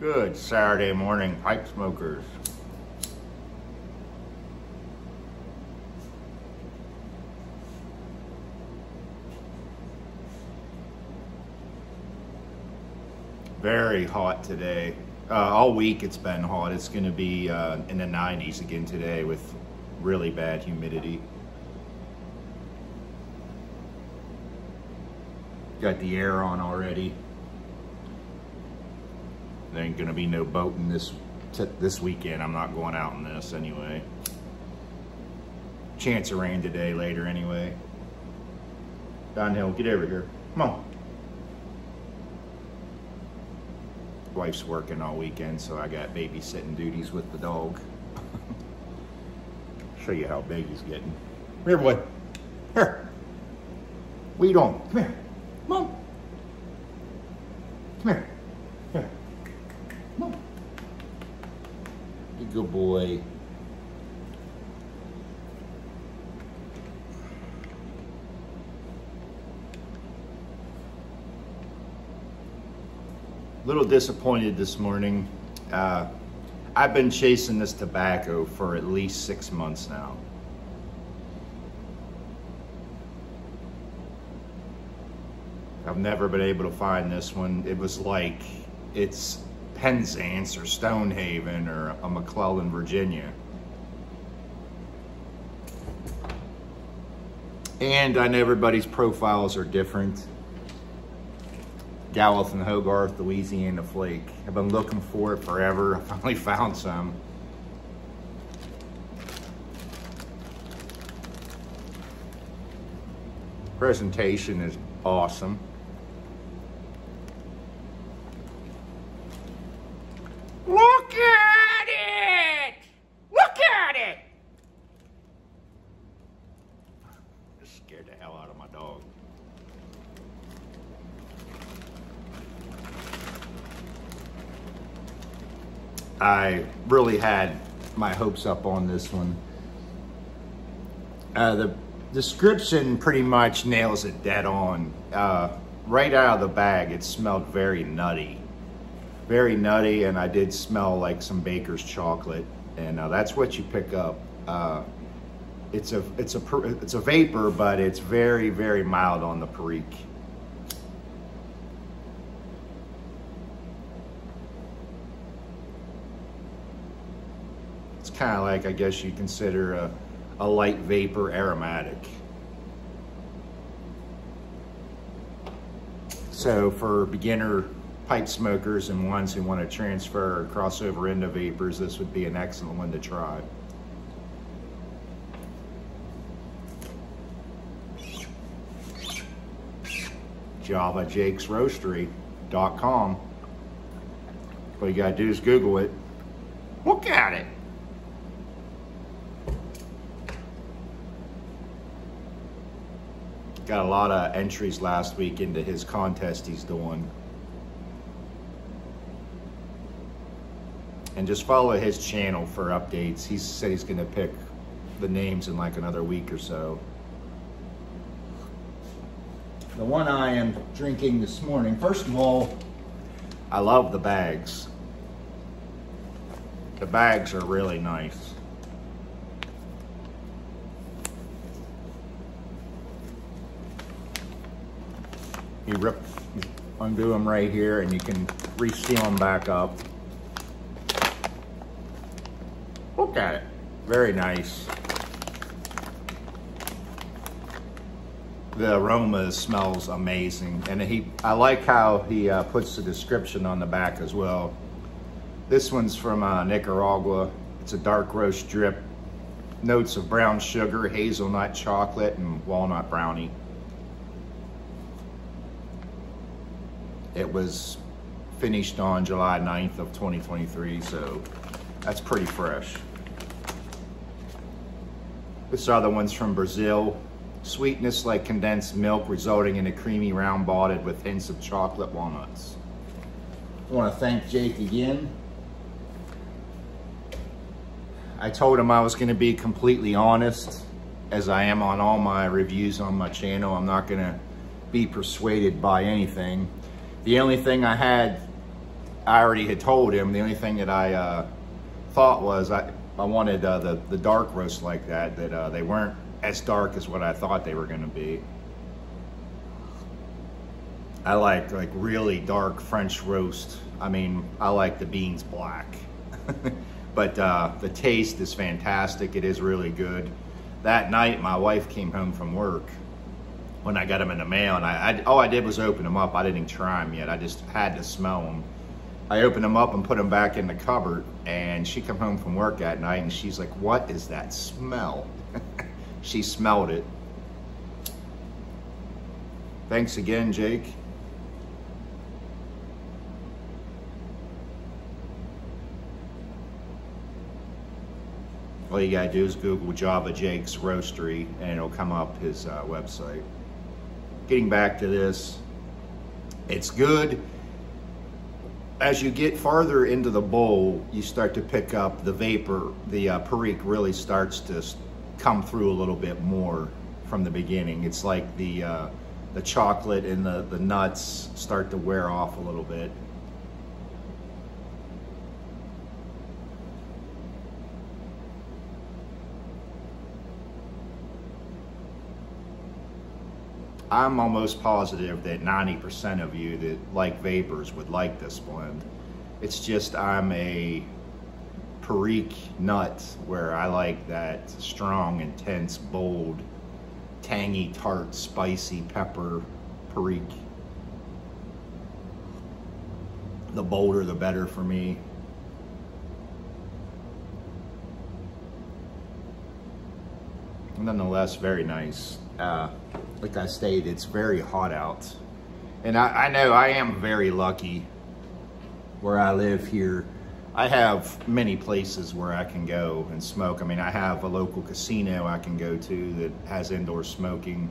Good Saturday morning, pipe smokers. Very hot today. All week it's been hot. It's going to be in the 90s again today with really bad humidity. Got the air on already. There ain't gonna be no boating this weekend. I'm not going out in this anyway. Chance of rain today, later anyway. Downhill, get over here. Come on. Wife's working all weekend, so I got babysitting duties with the dog. Show you how big he's getting. Come here, boy. Here. What are you doing? Come here. Come on. Come here. Here. Come on. You good boy. Little disappointed this morning. I've been chasing this tobacco for at least 6 months now. I've never been able to find this one. It was like it's Penzance or Stonehaven or a McClellan, Virginia. And I know everybody's profiles are different. Gawith and Hogarth, Louisiana Flake. I've been looking for it forever. I finally found some. Presentation is awesome. Look at it! Look at it! Just scared the hell out of my dog. I really had my hopes up on this one. The description pretty much nails it dead on. Right out of the bag, it smelled very nutty. Very nutty, and I did smell like some baker's chocolate, and that's what you pick up. It's a vapor, but it's very, very mild on the perique. It's kind of like, I guess you consider a light vapor aromatic. So for beginner pipe smokers and ones who want to transfer or cross over into vapors, this would be an excellent one to try. JavaJakesRoastery.com. All you gotta do is Google it. Look at it. Got a lot of entries last week into his contest he's doing. And just follow his channel for updates. He said he's gonna pick the names in like another week or so. The one I am drinking this morning, first of all, I love the bags. The bags are really nice. You undo them right here and you can re-seal them back up. Look at it, very nice. The aroma smells amazing, and I like how he puts the description on the back as well. This one's from Nicaragua. It's a dark roast drip. Notes of brown sugar, hazelnut chocolate, and walnut brownie. It was finished on July 9th of 2023, so that's pretty fresh. This other one's from Brazil. Sweetness like condensed milk, resulting in a creamy round body with hints of chocolate walnuts. I want to thank Jake again. I told him I was going to be completely honest, as I am on all my reviews on my channel. I'm not going to be persuaded by anything. The only thing I had I already had told him the only thing that I thought was I wanted the dark roast like that, they weren't as dark as what I thought they were going to be. I like really dark French roast. I mean, I like the beans black. But the taste is fantastic. It is really good. That night, my wife came home from work when I got them in the mail, and all I did was open them up. I didn't even try them yet. I just had to smell them. I opened them up and put them back in the cupboard, and she come home from work that night, and she's like, "What is that smell?" She smelled it. Thanks again, Jake. All you gotta do is Google Java Jake's Roastery and it'll come up his website. Getting back to this, it's good. As you get farther into the bowl, you start to pick up the vapor. The perique really starts to come through a little bit more from the beginning. It's like the chocolate and the nuts start to wear off a little bit. I'm almost positive that 90% of you that like vapors would like this blend. It's just I'm a perique nut where I like that strong, intense, bold, tangy, tart, spicy pepper perique. The bolder the better for me. Nonetheless, very nice. Like I stated, it's very hot out. And I know I am very lucky where I live here. I have many places where I can go and smoke. I mean, I have a local casino I can go to that has indoor smoking.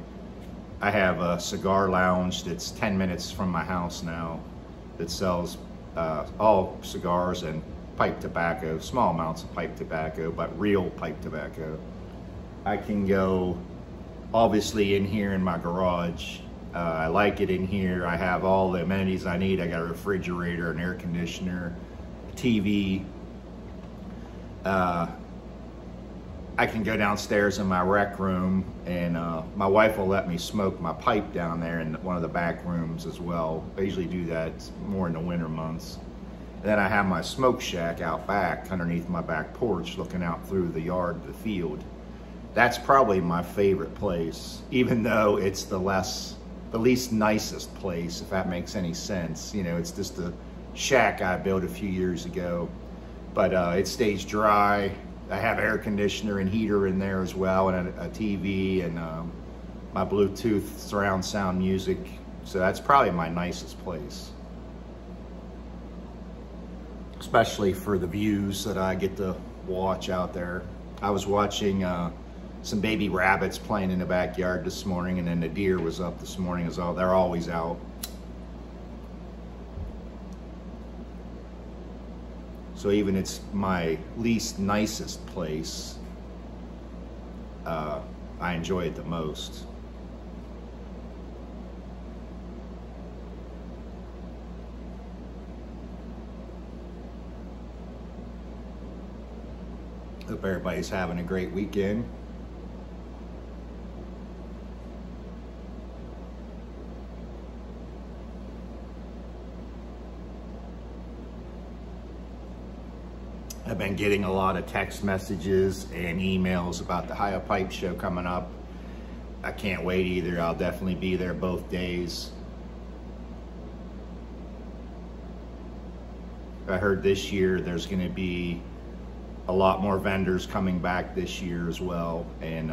I have a cigar lounge that's 10 minutes from my house now that sells all cigars and pipe tobacco, small amounts of pipe tobacco, but real pipe tobacco. I can go obviously in here in my garage. I like it in here. I have all the amenities I need. I got a refrigerator, an air conditioner, a TV. I can go downstairs in my rec room, and my wife will let me smoke my pipe down there in one of the back rooms as well. I usually do that more in the winter months. And then I have my smoke shack out back underneath my back porch looking out through the yard, the field. That's probably my favorite place, even though it's the least nicest place, if that makes any sense. You know, it's just a shack I built a few years ago, but it stays dry. I have air conditioner and heater in there as well, and a TV and my Bluetooth surround sound music. So that's probably my nicest place, especially for the views that I get to watch out there. I was watching some baby rabbits playing in the backyard this morning, and then the deer was up this morning as well. They're always out. So even it's my least nicest place, I enjoy it the most. Hope everybody's having a great weekend. I've been getting a lot of text messages and emails about the High Up Pipe show coming up. I can't wait either. I'll definitely be there both days. I heard this year there's going to be a lot more vendors coming back this year as well, and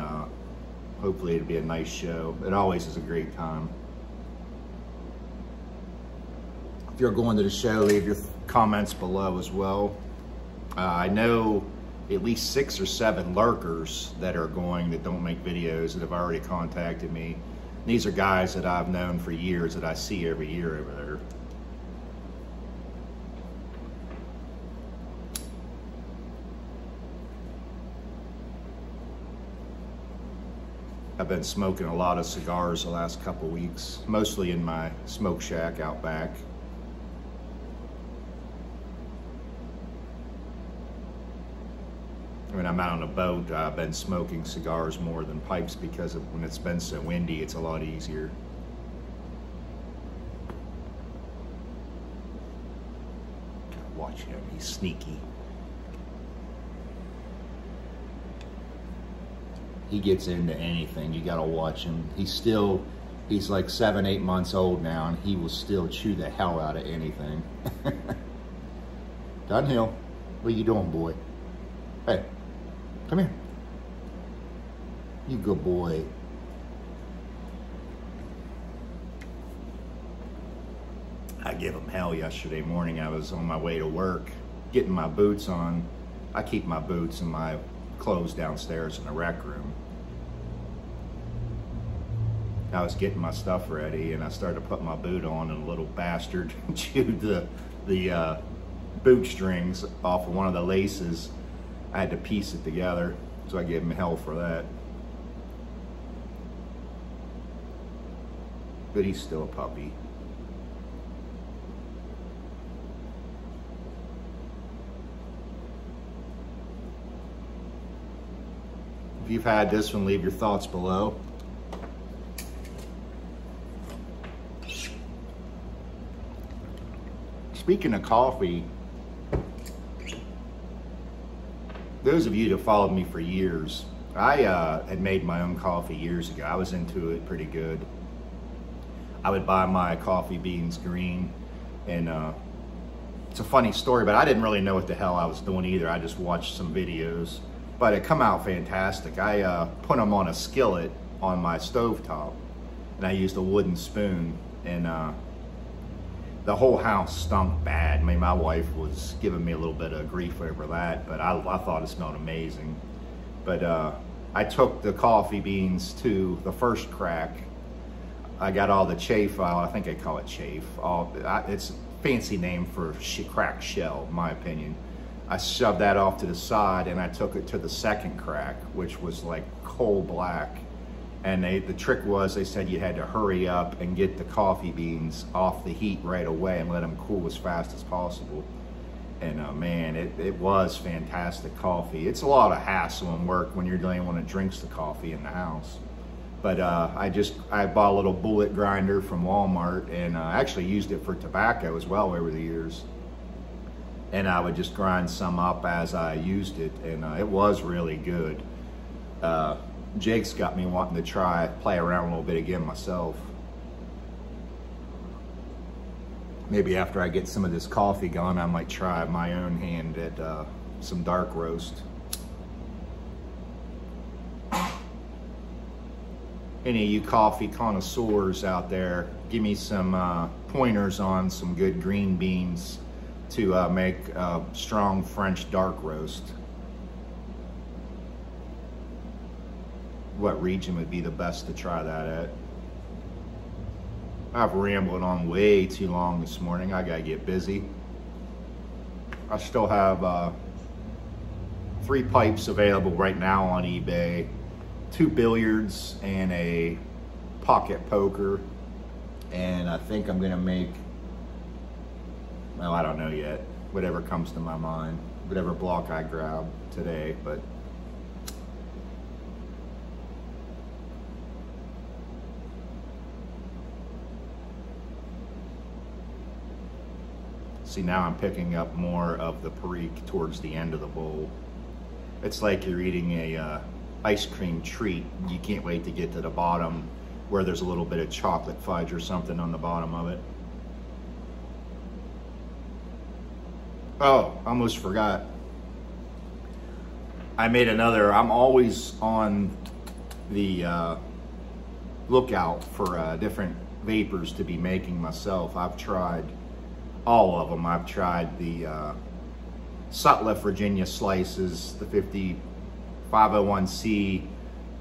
hopefully it'll be a nice show. It always is a great time. If you're going to the show, leave your comments below as well. I know at least 6 or 7 lurkers that are going that don't make videos that have already contacted me. These are guys that I've known for years that I see every year over there. I've been smoking a lot of cigars the last couple weeks, mostly in my smoke shack out back. when I'm out on a boat, I've been smoking cigars more than pipes because when it's been so windy, it's a lot easier. Watch him, he's sneaky. He gets into anything, you gotta watch him. He's like 7, 8 months old now, and he will still chew the hell out of anything. Dunhill, what are you doing, boy? Hey, come here. You good boy. I gave him hell yesterday morning. I was on my way to work, getting my boots on. I keep my boots and my clothes downstairs in the rec room. I was getting my stuff ready, and I started to put my boot on, and a little bastard chewed the boot strings off of one of the laces. I had to piece it together, so I gave him hell for that. But he's still a puppy. If you've had this one, leave your thoughts below. Speaking of coffee, those of you that followed me for years, I had made my own coffee years ago. I was into it pretty good. I would buy my coffee beans green, and it's a funny story, but I didn't really know what the hell I was doing either. I just watched some videos, but it come out fantastic. I put them on a skillet on my stovetop, and I used a wooden spoon, and the whole house stunk bad. I mean, my wife was giving me a little bit of grief over that, but I thought it smelled amazing. But I took the coffee beans to the first crack. I got all the chaff out. I think they call it chaff. It's a fancy name for cracked shell, in my opinion. I shoved that off to the side, and I took it to the second crack, which was like coal black. And the trick was, they said you had to hurry up and get the coffee beans off the heat right away and let them cool as fast as possible. And man, it was fantastic coffee. It's a lot of hassle and work when you're the only one that drinks the coffee in the house. But I bought a little bullet grinder from Walmart, and I actually used it for tobacco as well over the years. And I would just grind some up as I used it, and it was really good. Jake's got me wanting to play around a little bit again myself. Maybe after I get some of this coffee going, I might try my own hand at some dark roast. Any of you coffee connoisseurs out there, give me some pointers on some good green beans to make a strong French dark roast. What region would be the best to try that at? I've rambled on way too long this morning. I gotta get busy. I still have 3 pipes available right now on eBay, 2 billiards and a pocket poker, and I think I'm gonna make, well, I don't know yet, whatever comes to my mind, whatever block I grab today. But see, now I'm picking up more of the Perique towards the end of the bowl. It's like you're eating a ice cream treat. You can't wait to get to the bottom where there's a little bit of chocolate fudge or something on the bottom of it. Oh, almost forgot. I made another, I'm always on the lookout for different vapors to be making myself. I've tried all of them. I've tried the Sutliff Virginia slices, the 501c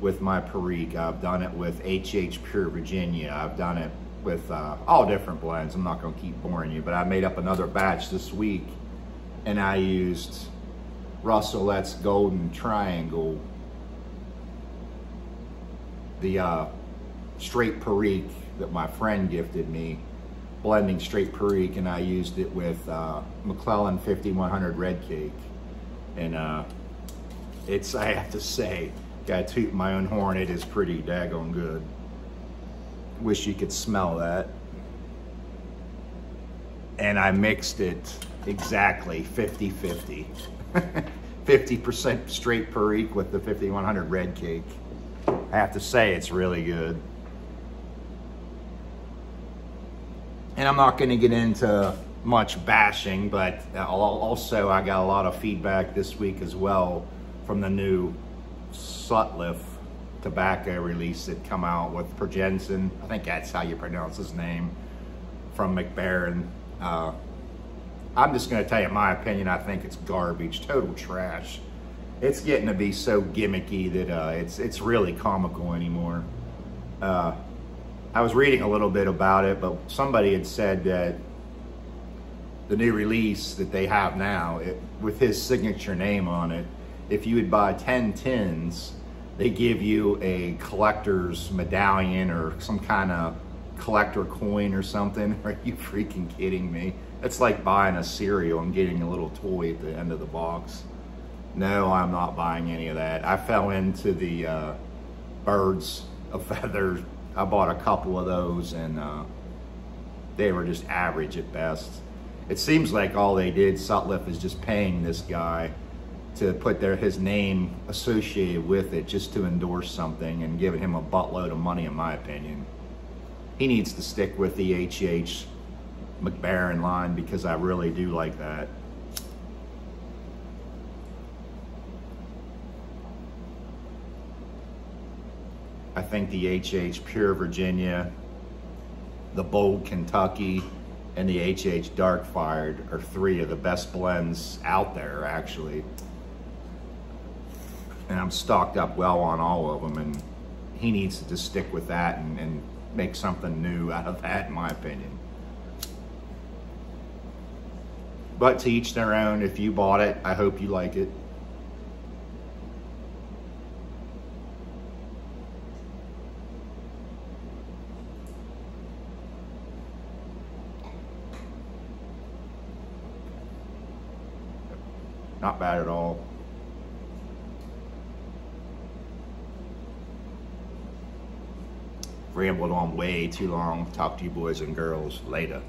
with my Perique. I've done it with HH Pure Virginia. I've done it with all different blends. I'm not going to keep boring you, but I made up another batch this week, and I used Russellet's Golden Triangle, the straight Perique that my friend gifted me, blending straight Perique, and I used it with McClellan 5100 Red Cake. And I have to say, gotta toot my own horn, it is pretty daggone good. Wish you could smell that. And I mixed it exactly 50-50. 50% straight Perique with the 5100 red cake. I have to say, it's really good. And I'm not gonna get into much bashing, but also I got a lot of feedback this week as well from the new Sutliff tobacco release that come out with Progenson. I think that's how you pronounce his name, from McBaron. I'm just going to tell you my opinion. I think it's garbage, total trash. It's getting to be so gimmicky that it's really comical anymore. I was reading a little bit about it, but somebody had said that the new release that they have now, with his signature name on it, if you would buy 10 tins, they give you a collector's medallion or some kind of collector coin or something. Are you freaking kidding me? It's like buying a cereal and getting a little toy at the end of the box. No, I'm not buying any of that. I fell into the birds of feathers. I bought a couple of those, and they were just average at best. It seems like all they did, Sutliff, is just paying this guy to put his name associated with it, just to endorse something, and giving him a buttload of money, in my opinion. He needs to stick with the H.H. McBaron line, because I really do like that. I think the H.H. Pure Virginia, the Bold Kentucky, and the H.H. Dark Fired are three of the best blends out there, actually. And I'm stocked up well on all of them, and he needs to just stick with that and make something new out of that, in my opinion. But to each their own. If you bought it, I hope you like it. Not bad at all. Rambled on way too long. Talk to you boys and girls later.